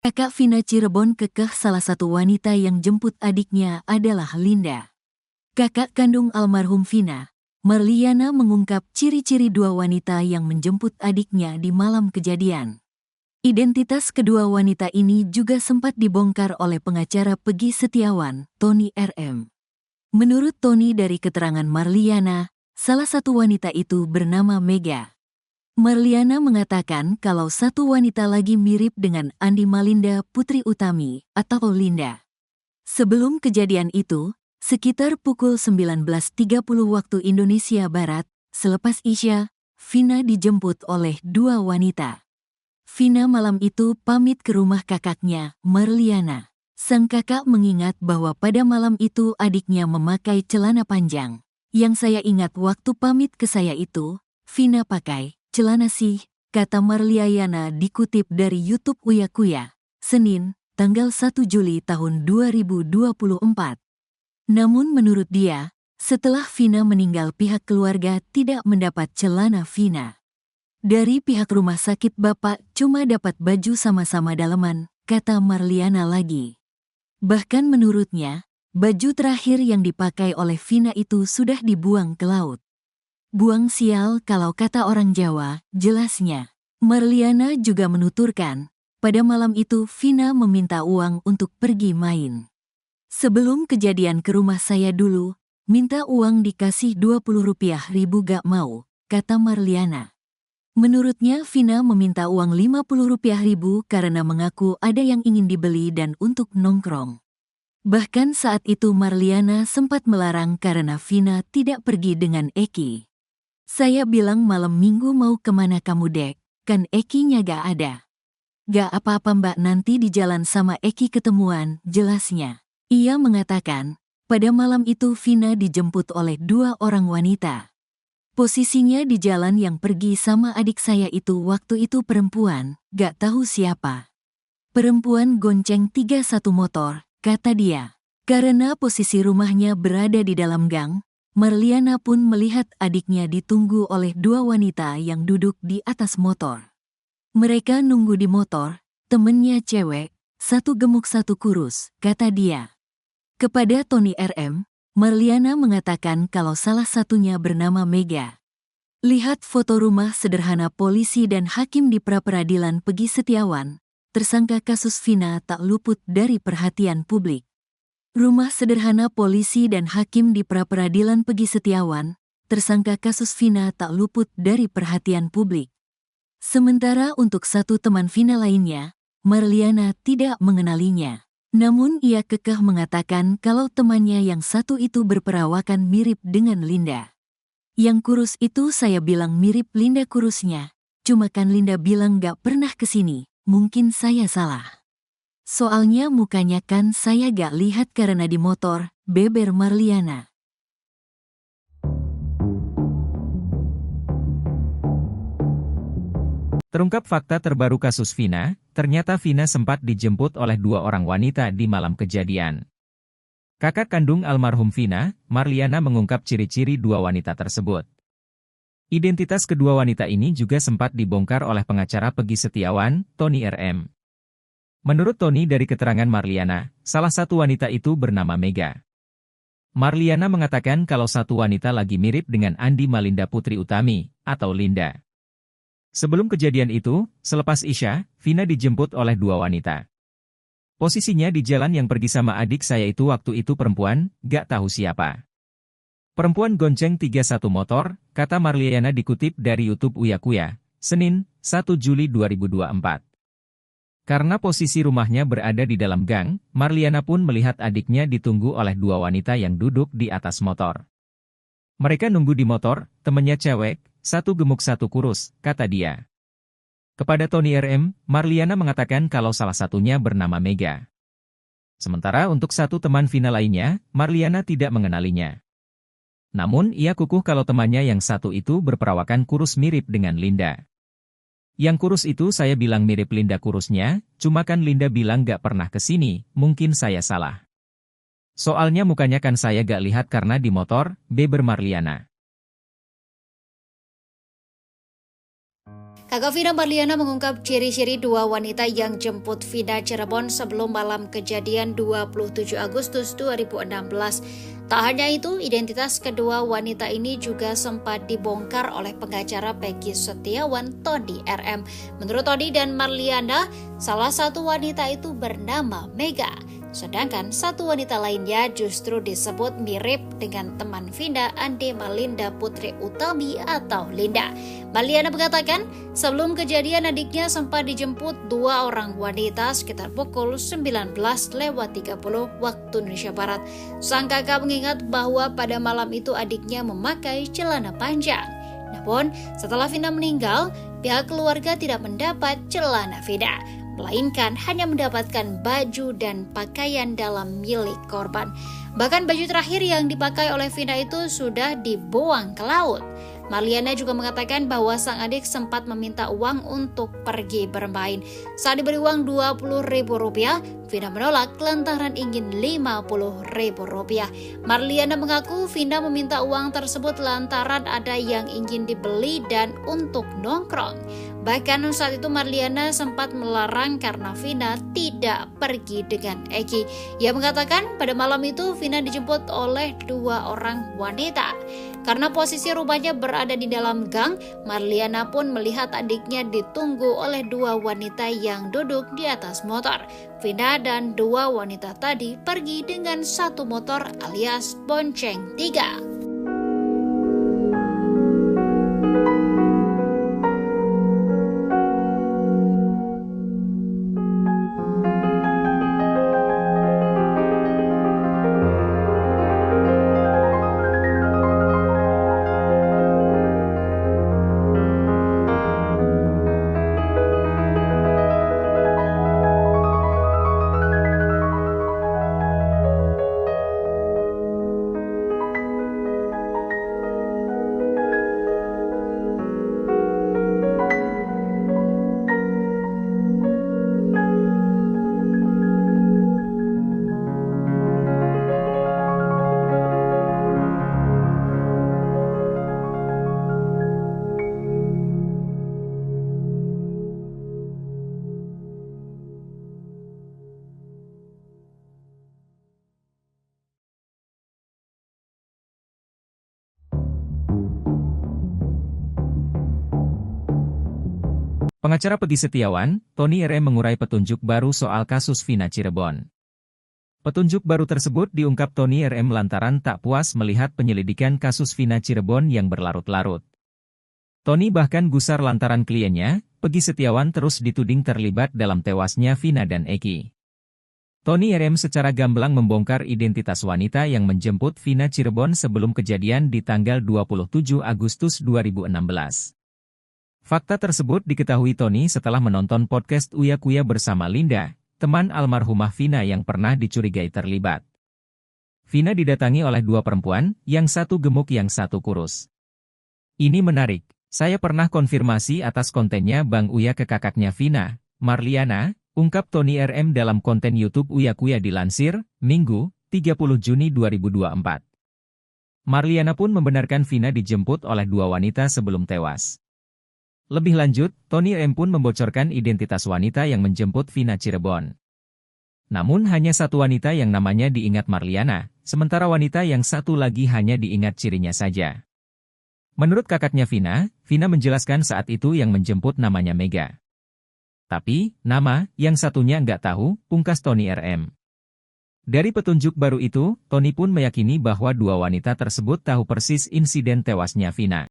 Kakak Vina Cirebon kekeh salah satu wanita yang jemput adiknya adalah Linda. Kakak kandung almarhum Vina, Marliana mengungkap ciri-ciri dua wanita yang menjemput adiknya di malam kejadian. Identitas kedua wanita ini juga sempat dibongkar oleh pengacara Peggy Setiawan, Tony RM. Menurut Tony dari keterangan Marliana, salah satu wanita itu bernama Mega. Marliana mengatakan kalau satu wanita lagi mirip dengan Andi Malinda Putri Utami atau Linda. Sebelum kejadian itu, sekitar pukul 19.30 waktu Indonesia Barat, selepas Isya, Vina dijemput oleh dua wanita. Vina malam itu pamit ke rumah kakaknya, Marliana. Sang kakak mengingat bahwa pada malam itu adiknya memakai celana panjang. Yang saya ingat waktu pamit ke saya itu, Vina pakai celana sih, kata Marliana dikutip dari YouTube Uya Kuya, Senin, tanggal 1 Juli tahun 2024. Namun menurut dia, setelah Vina meninggal pihak keluarga tidak mendapat celana Vina. Dari pihak rumah sakit bapak cuma dapat baju sama-sama daleman, kata Marliana lagi. Bahkan menurutnya, baju terakhir yang dipakai oleh Vina itu sudah dibuang ke laut. Buang sial kalau kata orang Jawa, jelasnya. Marliana juga menuturkan, pada malam itu Vina meminta uang untuk pergi main. Sebelum kejadian ke rumah saya dulu, minta uang dikasih 20 rupiah ribu gak mau, kata Marliana. Menurutnya Vina meminta uang 50 rupiah ribu karena mengaku ada yang ingin dibeli dan untuk nongkrong. Bahkan saat itu Marliana sempat melarang karena Vina tidak pergi dengan Eki. Saya bilang malam minggu mau kemana kamu dek, kan Eki-nya gak ada. Gak apa-apa mbak nanti di jalan sama Eki ketemuan, jelasnya. Ia mengatakan, pada malam itu Vina dijemput oleh dua orang wanita. Posisinya di jalan yang pergi sama adik saya itu waktu itu perempuan, gak tahu siapa. Perempuan gonceng 31 motor, kata dia. Karena posisi rumahnya berada di dalam gang, Marliana pun melihat adiknya ditunggu oleh dua wanita yang duduk di atas motor. Mereka nunggu di motor, temennya cewek, satu gemuk satu kurus, kata dia. Kepada Tony RM, Marliana mengatakan kalau salah satunya bernama Mega. Lihat foto rumah sederhana polisi dan hakim di pra-peradilan Peggy Setiawan, tersangka kasus Vina tak luput dari perhatian publik. Rumah sederhana polisi dan hakim di pra-peradilan Peggy Setiawan, tersangka kasus Vina tak luput dari perhatian publik. Sementara untuk satu teman Vina lainnya, Marliana tidak mengenalinya. Namun ia kekeh mengatakan kalau temannya yang satu itu berperawakan mirip dengan Linda. Yang kurus itu saya bilang mirip Linda kurusnya, cuma kan Linda bilang gak pernah kesini, mungkin saya salah. Soalnya mukanya kan saya gak lihat karena di motor, beber Marliana. Terungkap fakta terbaru kasus Vina, ternyata Vina sempat dijemput oleh dua orang wanita di malam kejadian. Kakak kandung almarhum Vina, Marliana mengungkap ciri-ciri dua wanita tersebut. Identitas kedua wanita ini juga sempat dibongkar oleh pengacara Peggy Setiawan, Tony RM. Menurut Tony dari keterangan Marliana, salah satu wanita itu bernama Mega. Marliana mengatakan kalau satu wanita lagi mirip dengan Andi Malinda Putri Utami, atau Linda. Sebelum kejadian itu, selepas Isya, Vina dijemput oleh dua wanita. Posisinya di jalan yang pergi sama adik saya itu waktu itu perempuan, gak tahu siapa. Perempuan gonceng 31 motor, kata Marliana dikutip dari YouTube Uya Kuya, Senin, 1 Juli 2024. Karena posisi rumahnya berada di dalam gang, Marliana pun melihat adiknya ditunggu oleh dua wanita yang duduk di atas motor. Mereka nunggu di motor, temennya cewek, satu gemuk satu kurus, kata dia. Kepada Tony RM, Marliana mengatakan kalau salah satunya bernama Mega. Sementara untuk satu teman Vina lainnya, Marliana tidak mengenalinya. Namun ia kukuh kalau temannya yang satu itu berperawakan kurus mirip dengan Linda. Yang kurus itu saya bilang mirip Linda kurusnya, cuma kan Linda bilang gak pernah kesini, mungkin saya salah. Soalnya mukanya kan saya gak lihat karena di motor, beber Marliana. Kakak Vina Marliana mengungkap ciri-ciri dua wanita yang jemput Vina Cirebon sebelum malam kejadian 27 Agustus 2016. Tak hanya itu, identitas kedua wanita ini juga sempat dibongkar oleh pengacara Peggy Setiawan, Tony RM. Menurut Tony dan Marliana, salah satu wanita itu bernama Mega. Sedangkan satu wanita lainnya justru disebut mirip dengan teman Vina, Ande Malinda Putri Utami atau Linda. Marliana mengatakan sebelum kejadian adiknya sempat dijemput dua orang wanita sekitar pukul 19.30 waktu Indonesia Barat. Sang kakak mengingat bahwa pada malam itu adiknya memakai celana panjang. Namun setelah Vina meninggal, pihak keluarga tidak mendapat celana Vina, melainkan hanya mendapatkan baju dan pakaian dalam milik korban. Bahkan baju terakhir yang dipakai oleh Vina itu sudah dibuang ke laut. Marliana juga mengatakan bahwa sang adik sempat meminta uang untuk pergi bermain. Saat diberi uang Rp20.000, Vina menolak lantaran ingin Rp50.000. Marliana mengaku Vina meminta uang tersebut lantaran ada yang ingin dibeli dan untuk nongkrong. Bahkan saat itu Marliana sempat melarang karena Vina tidak pergi dengan Eki. Ia mengatakan pada malam itu Vina dijemput oleh dua orang wanita. Karena posisi rumahnya berada di dalam gang, Marliana pun melihat adiknya ditunggu oleh dua wanita yang duduk di atas motor. Vina dan dua wanita tadi pergi dengan satu motor alias bonceng tiga. Pengacara Peggy Setiawan, Tony RM mengurai petunjuk baru soal kasus Vina Cirebon. Petunjuk baru tersebut diungkap Tony RM lantaran tak puas melihat penyelidikan kasus Vina Cirebon yang berlarut-larut. Tony bahkan gusar lantaran kliennya, Peggy Setiawan terus dituding terlibat dalam tewasnya Vina dan Eki. Tony RM secara gamblang membongkar identitas wanita yang menjemput Vina Cirebon sebelum kejadian di tanggal 27 Agustus 2016. Fakta tersebut diketahui Tony setelah menonton podcast Uya Kuya bersama Linda, teman almarhumah Vina yang pernah dicurigai terlibat. Vina didatangi oleh dua perempuan, yang satu gemuk yang satu kurus. Ini menarik, saya pernah konfirmasi atas kontennya Bang Uya ke kakaknya Vina, Marliana, ungkap Tony RM dalam konten YouTube Uya Kuya dilansir, Minggu, 30 Juni 2024. Marliana pun membenarkan Vina dijemput oleh dua wanita sebelum tewas. Lebih lanjut, Tony M pun membocorkan identitas wanita yang menjemput Vina Cirebon. Namun hanya satu wanita yang namanya diingat Marliana, sementara wanita yang satu lagi hanya diingat cirinya saja. Menurut kakaknya Vina, Vina menjelaskan saat itu yang menjemput namanya Mega. Tapi, nama yang satunya nggak tahu, pungkas Tony RM. Dari petunjuk baru itu, Tony pun meyakini bahwa dua wanita tersebut tahu persis insiden tewasnya Vina.